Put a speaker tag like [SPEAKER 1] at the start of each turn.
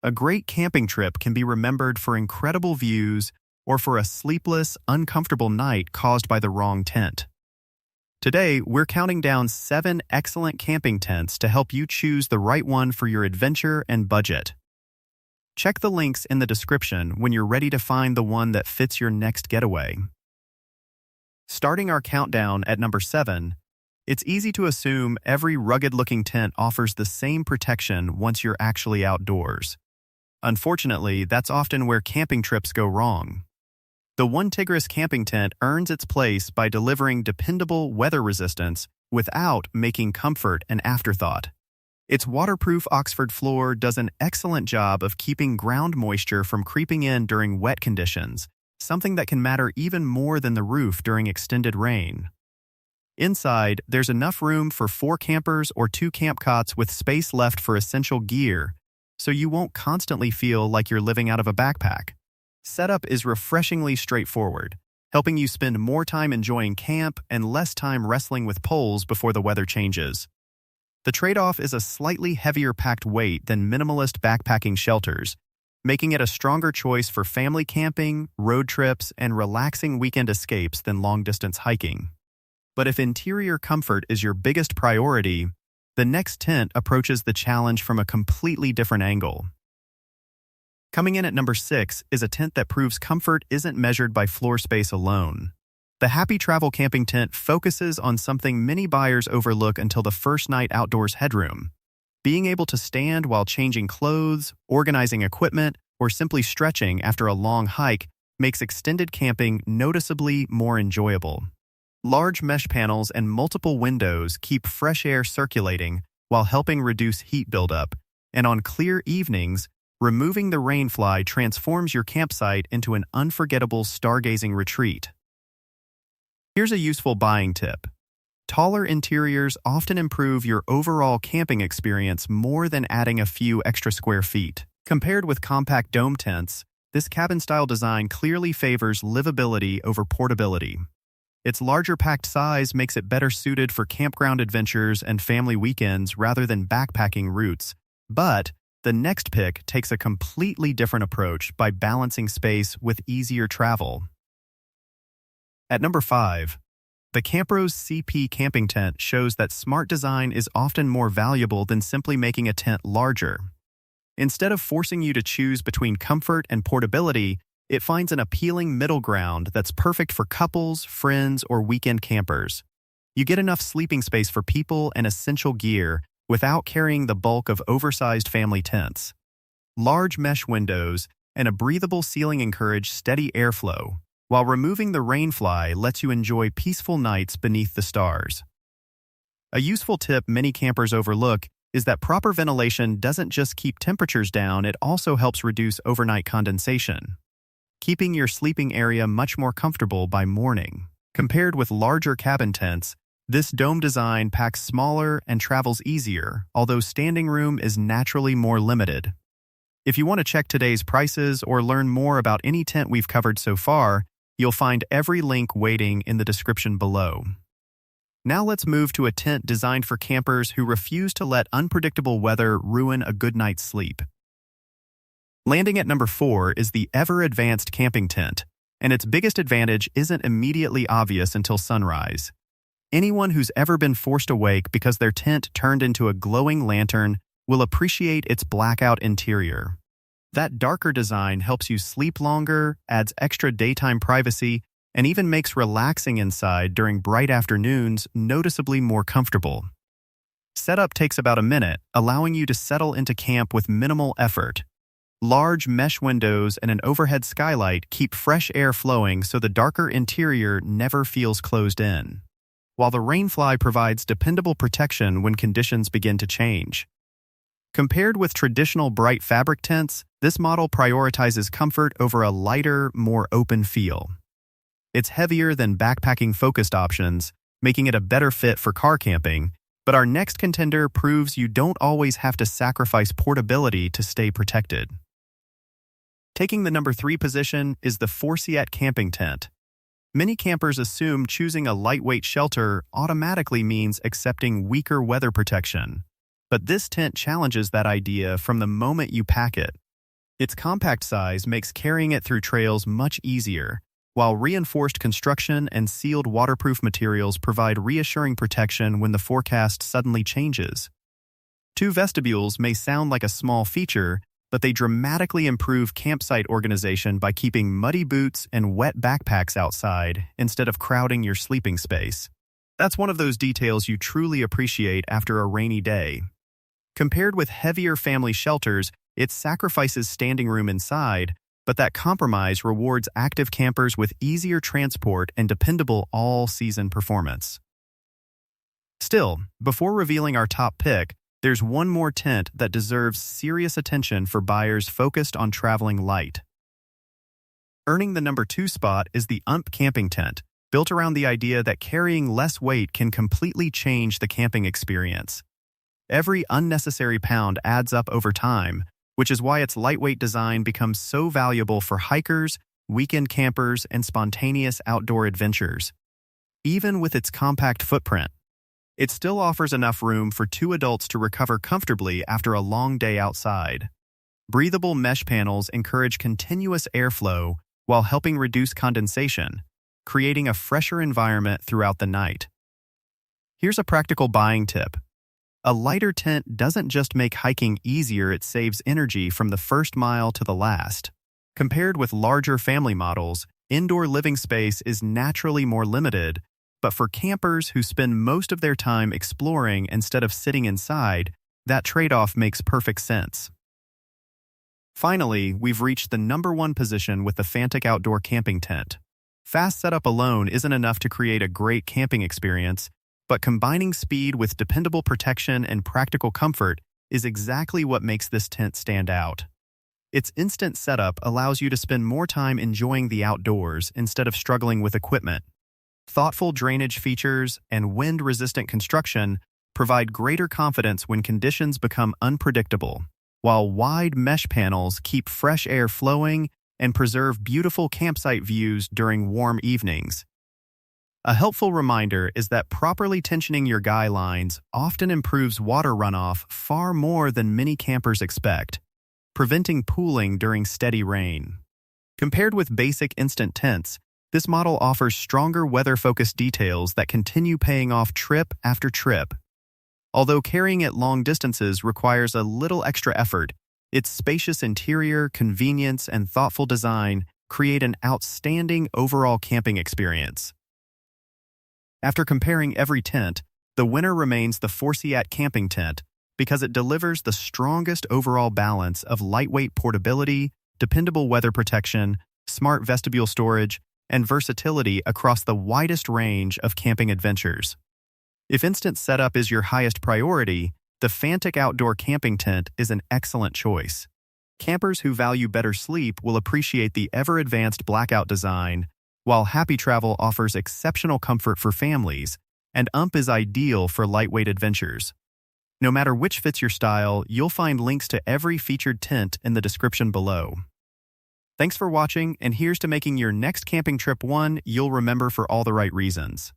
[SPEAKER 1] A great camping trip can be remembered for incredible views or for a sleepless, uncomfortable night caused by the wrong tent. Today, we're counting down 7 excellent camping tents to help you choose the right one for your adventure and budget. Check the links in the description when you're ready to find the one that fits your next getaway. Starting our countdown at number 7, it's easy to assume every rugged-looking tent offers the same protection once you're actually outdoors. Unfortunately, that's often where camping trips go wrong. The OneTigris Camping Tent earns its place by delivering dependable weather resistance without making comfort an afterthought. Its waterproof Oxford floor does an excellent job of keeping ground moisture from creeping in during wet conditions, something that can matter even more than the roof during extended rain. Inside, there's enough room for 4 campers or 2 camp cots with space left for essential gear, so you won't constantly feel like you're living out of a backpack. Setup is refreshingly straightforward, helping you spend more time enjoying camp and less time wrestling with poles before the weather changes. The trade-off is a slightly heavier packed weight than minimalist backpacking shelters, making it a stronger choice for family camping, road trips, and relaxing weekend escapes than long-distance hiking. But if interior comfort is your biggest priority, the next tent approaches the challenge from a completely different angle. Coming in at number 6 is a tent that proves comfort isn't measured by floor space alone. The Happy Travel Camping Tent focuses on something many buyers overlook until the first night outdoors: headroom. Being able to stand while changing clothes, organizing equipment, or simply stretching after a long hike makes extended camping noticeably more enjoyable. Large mesh panels and multiple windows keep fresh air circulating while helping reduce heat buildup, and on clear evenings, removing the rainfly transforms your campsite into an unforgettable stargazing retreat. Here's a useful buying tip. Taller interiors often improve your overall camping experience more than adding a few extra square feet. Compared with compact dome tents, this cabin-style design clearly favors livability over portability. Its larger packed size makes it better suited for campground adventures and family weekends rather than backpacking routes, but the next pick takes a completely different approach by balancing space with easier travel. At number 5, the CAMPROS CP Camping Tent shows that smart design is often more valuable than simply making a tent larger. Instead of forcing you to choose between comfort and portability, it finds an appealing middle ground that's perfect for couples, friends, or weekend campers. You get enough sleeping space for people and essential gear without carrying the bulk of oversized family tents. Large mesh windows and a breathable ceiling encourage steady airflow, while removing the rainfly lets you enjoy peaceful nights beneath the stars. A useful tip many campers overlook is that proper ventilation doesn't just keep temperatures down, it also helps reduce overnight condensation, keeping your sleeping area much more comfortable by morning. Compared with larger cabin tents, this dome design packs smaller and travels easier, although standing room is naturally more limited. If you want to check today's prices or learn more about any tent we've covered so far, you'll find every link waiting in the description below. Now let's move to a tent designed for campers who refuse to let unpredictable weather ruin a good night's sleep. Landing at number 4 is the ever-advanced camping tent, and its biggest advantage isn't immediately obvious until sunrise. Anyone who's ever been forced awake because their tent turned into a glowing lantern will appreciate its blackout interior. That darker design helps you sleep longer, adds extra daytime privacy, and even makes relaxing inside during bright afternoons noticeably more comfortable. Setup takes about a minute, allowing you to settle into camp with minimal effort. Large mesh windows and an overhead skylight keep fresh air flowing so the darker interior never feels closed in, while the rainfly provides dependable protection when conditions begin to change. Compared with traditional bright fabric tents, this model prioritizes comfort over a lighter, more open feel. It's heavier than backpacking-focused options, making it a better fit for car camping, but our next contender proves you don't always have to sacrifice portability to stay protected. Taking the number 3 position is the Forceatt Camping Tent. Many campers assume choosing a lightweight shelter automatically means accepting weaker weather protection. But this tent challenges that idea from the moment you pack it. Its compact size makes carrying it through trails much easier, while reinforced construction and sealed waterproof materials provide reassuring protection when the forecast suddenly changes. 2 vestibules may sound like a small feature, but they dramatically improve campsite organization by keeping muddy boots and wet backpacks outside instead of crowding your sleeping space. That's one of those details you truly appreciate after a rainy day. Compared with heavier family shelters, it sacrifices standing room inside, but that compromise rewards active campers with easier transport and dependable all-season performance. Still, before revealing our top pick, there's one more tent that deserves serious attention for buyers focused on traveling light. Earning the number 2 spot is the UNP Camping Tent, built around the idea that carrying less weight can completely change the camping experience. Every unnecessary pound adds up over time, which is why its lightweight design becomes so valuable for hikers, weekend campers, and spontaneous outdoor adventures. Even with its compact footprint, it still offers enough room for 2 adults to recover comfortably after a long day outside. Breathable mesh panels encourage continuous airflow while helping reduce condensation, creating a fresher environment throughout the night. Here's a practical buying tip. A lighter tent doesn't just make hiking easier, it saves energy from the first mile to the last. Compared with larger family models, indoor living space is naturally more limited, but for campers who spend most of their time exploring instead of sitting inside, that trade-off makes perfect sense. Finally, we've reached the number 1 position with the FanttikOutdoor Camping Tent. Fast setup alone isn't enough to create a great camping experience, but combining speed with dependable protection and practical comfort is exactly what makes this tent stand out. Its instant setup allows you to spend more time enjoying the outdoors instead of struggling with equipment. Thoughtful drainage features and wind-resistant construction provide greater confidence when conditions become unpredictable, while wide mesh panels keep fresh air flowing and preserve beautiful campsite views during warm evenings. A helpful reminder is that properly tensioning your guy lines often improves water runoff far more than many campers expect, preventing pooling during steady rain. Compared with basic instant tents, this model offers stronger weather-focused details that continue paying off trip after trip. Although carrying it long distances requires a little extra effort, its spacious interior, convenience, and thoughtful design create an outstanding overall camping experience. After comparing every tent, the winner remains the Forceatt Camping Tent because it delivers the strongest overall balance of lightweight portability, dependable weather protection, smart vestibule storage, and versatility across the widest range of camping adventures. If instant setup is your highest priority, the FanttikOutdoor Camping Tent is an excellent choice. Campers who value better sleep will appreciate the ever-advanced blackout design, while Happy Travel offers exceptional comfort for families, and UNP is ideal for lightweight adventures. No matter which fits your style, you'll find links to every featured tent in the description below. Thanks for watching, and here's to making your next camping trip one you'll remember for all the right reasons.